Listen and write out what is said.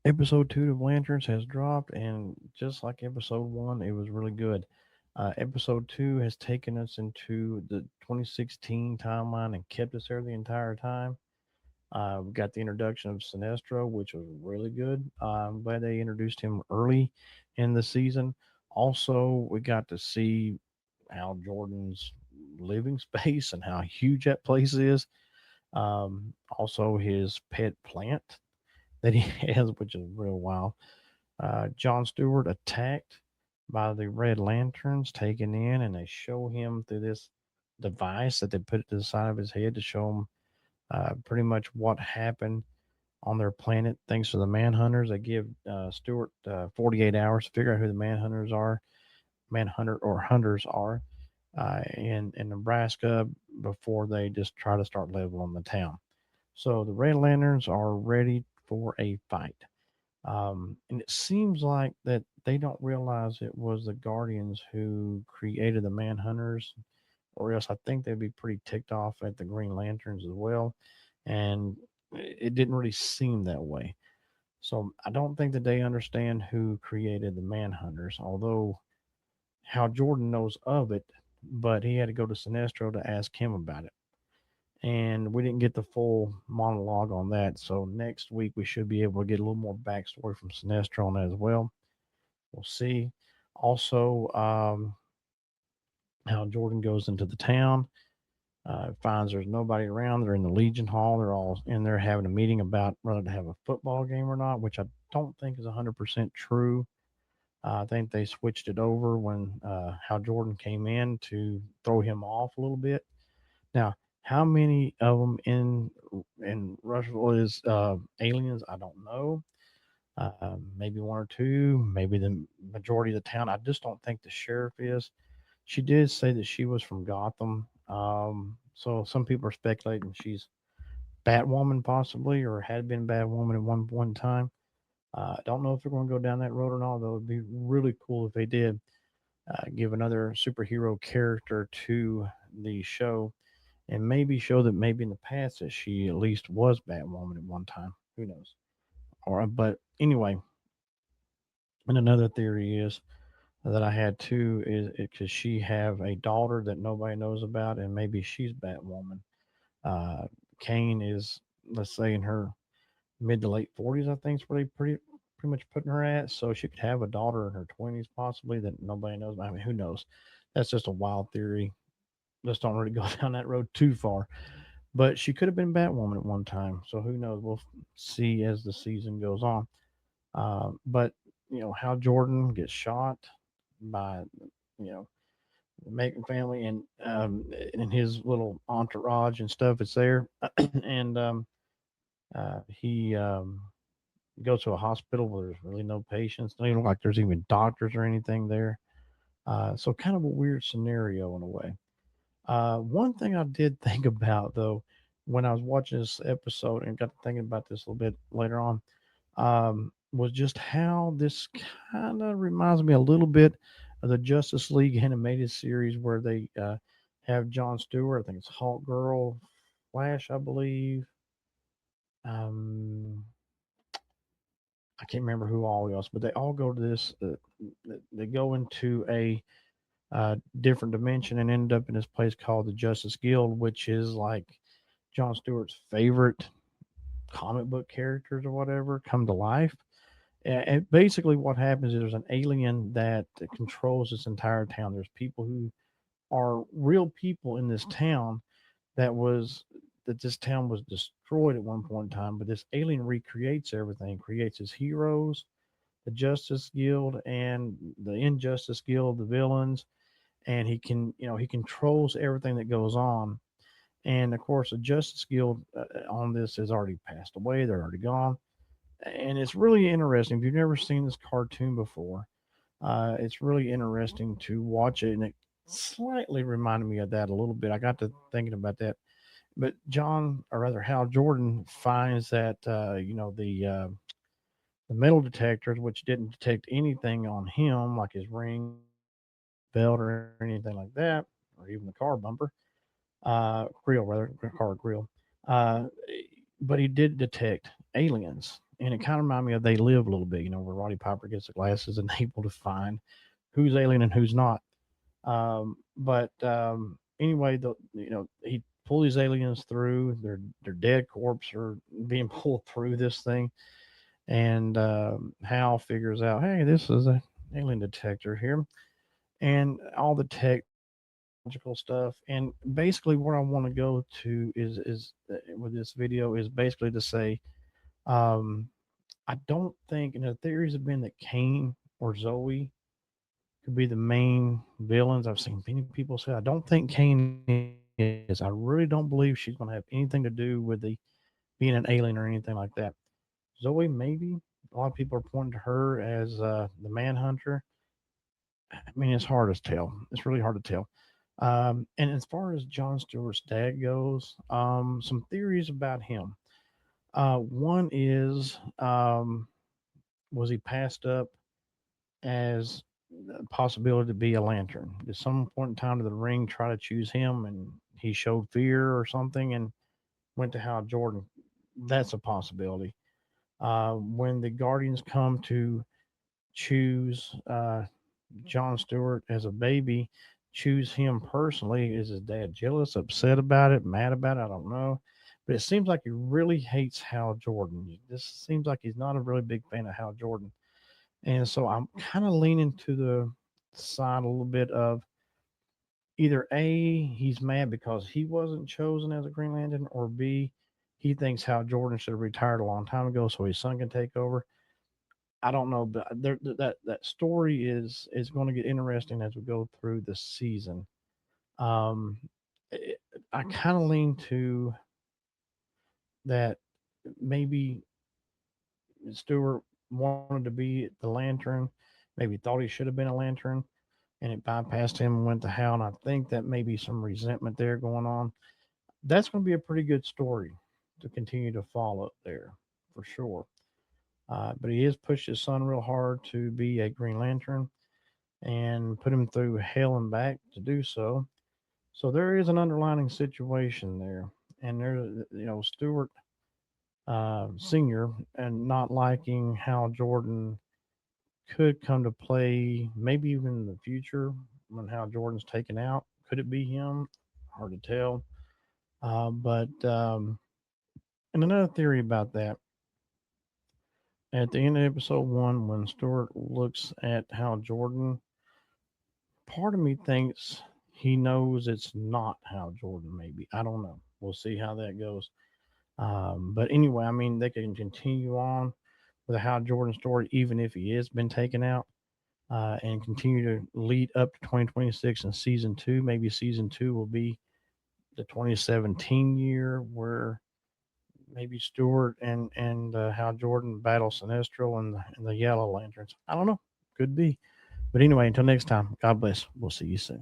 Episode 2 of Lanterns has dropped, and just like episode 1, it was really good. Episode 2 has taken us into the 2016 timeline and kept us there the entire time. We got the introduction of Sinestro, which was really good. I'm glad they introduced him early in the season. Also, we got to see Hal Jordan's living space and how huge that place is. Also, his pet plant that he has, which is real wild. John Stewart attacked by the Red Lanterns, taken in, and they show him through this device that they put to the side of his head to show him pretty much what happened on their planet. Thanks to the Manhunters, they give Stewart 48 hours to figure out who the Manhunter or hunters are in Nebraska before they just try to start leveling the town. So the Red Lanterns are ready for a fight. And it seems like that they don't realize it was the Guardians who created the Manhunters, or else I think they'd be pretty ticked off at the Green Lanterns as well. And it didn't really seem that way. So I don't think that they understand who created the Manhunters, although how Jordan knows of it, but he had to go to Sinestro to ask him about it. And we didn't get the full monologue on that. So next week we should be able to get a little more backstory from Sinestro on that as well. We'll see. Also, how Jordan goes into the town, finds there's nobody around. They're in the Legion Hall. They're all in there having a meeting about whether to have a football game or not, which I don't think is 100% true. I think they switched it over when how Jordan came in to throw him off a little bit. Now, how many of them in Rushville is aliens? I don't know. Maybe one or two. Maybe the majority of the town. I just don't think the sheriff is. She did say that she was from Gotham. So some people are speculating she's Batwoman possibly, or had been Batwoman at one time. I don't know if they're going to go down that road or not. Though it'd be really cool if they did give another superhero character to the show, and maybe show that maybe in the past that she at least was Batwoman at one time. Who knows? Or but anyway, and another theory is that I had too is because she have a daughter that nobody knows about, and maybe she's Batwoman. Uh, Kane is, let's say, in her mid to late 40s. I think is where they pretty much putting her at. So she could have a daughter in her 20s possibly that nobody knows about. I mean, who knows? That's just a wild theory. Let's don't really go down that road too far. But she could have been Batwoman at one time. So who knows? We'll see as the season goes on. But how Jordan gets shot by you know the Macon family and his little entourage and stuff is there, and he goes to a hospital where there's really no patients. Don't even look like there's even doctors or anything there. So kind of a weird scenario in a way. One thing I did think about though when I was watching this episode and got to thinking about this a little bit later on was just how this kind of reminds me a little bit of the Justice League animated series where they have John Stewart. I think it's Hawk Girl, Flash, I believe. Um, I can't remember who all else, but they all go to this. They go into a different dimension and end up in this place called the Justice Guild, which is like John Stewart's favorite comic book characters or whatever come to life. And basically, what happens is there's an alien that controls this entire town. There's people who are real people in this town that this town was destroyed at one point in time, but this alien recreates everything, creates his heroes, the Justice Guild and the Injustice Guild, the villains, and he controls everything that goes on. And of course, the Justice Guild on this has already passed away; they're already gone. And it's really interesting. If you've never seen this cartoon before, it's really interesting to watch it, and it slightly reminded me of that a little bit. I got to thinking about that. But John, or rather Hal Jordan, finds that the metal detectors, which didn't detect anything on him, like his ring, belt, or anything like that, or even the car bumper, grill rather, car grill. Uh, but he did detect aliens. And it kind of reminded me of They Live a little bit, where Roddy Piper gets the glasses and able to find who's alien and who's not. But anyway, he pull these aliens through. Their dead corpse are being pulled through this thing, and Hal figures out, hey, this is a alien detector here, and all the technological stuff. And basically, what I want to go to is with this video is basically to say, um, I don't think, and the theories have been that Kane or Zoe could be the main villains. I've seen many people say I don't think Kane is. I really don't believe she's going to have anything to do with the being an alien or anything like that. Zoe, maybe. A lot of people are pointing to her as the Manhunter. I mean, it's hard to tell. It's really hard to tell. And as far as John Stewart's dad goes, some theories about him. One is, was he passed up as a possibility to be a lantern? Did some point in time to the ring try to choose him and he showed fear or something and went to Hal Jordan? That's a possibility. When the Guardians come to choose John Stewart as a baby, choose him personally, is his dad jealous, upset about it, mad about it? I don't know. But it seems like he really hates Hal Jordan. This seems like he's not a really big fan of Hal Jordan. And so I'm kind of leaning to the side a little bit of either A, he's mad because he wasn't chosen as a Green Lantern, or B, he thinks Hal Jordan should have retired a long time ago so his son can take over. I don't know, but that story is going to get interesting as we go through the season. Um, it, I kind of lean to that maybe Stewart wanted to be the Lantern, maybe thought he should have been a Lantern, and it bypassed him and went to Hal. And I think that may be some resentment there going on. That's going to be a pretty good story to continue to follow there for sure. But he has pushed his son real hard to be a Green Lantern and put him through hell and back to do so. So there is an underlining situation there. And there's, Stewart Sr. and not liking how Jordan could come to play, maybe even in the future when Hal Jordan's taken out. Could it be him? Hard to tell. But and another theory about that, at the end of episode one, when Stewart looks at Hal Jordan, part of me thinks he knows it's not Hal Jordan. Maybe, I don't know. We'll see how that goes. But anyway, I mean, they can continue on with the Hal Jordan story, even if he has been taken out, and continue to lead up to 2026 and season two. Maybe season two will be the 2017 year where maybe Stewart and Hal Jordan battle Sinestro and the Yellow Lanterns. I don't know. Could be. But anyway, until next time, God bless. We'll see you soon.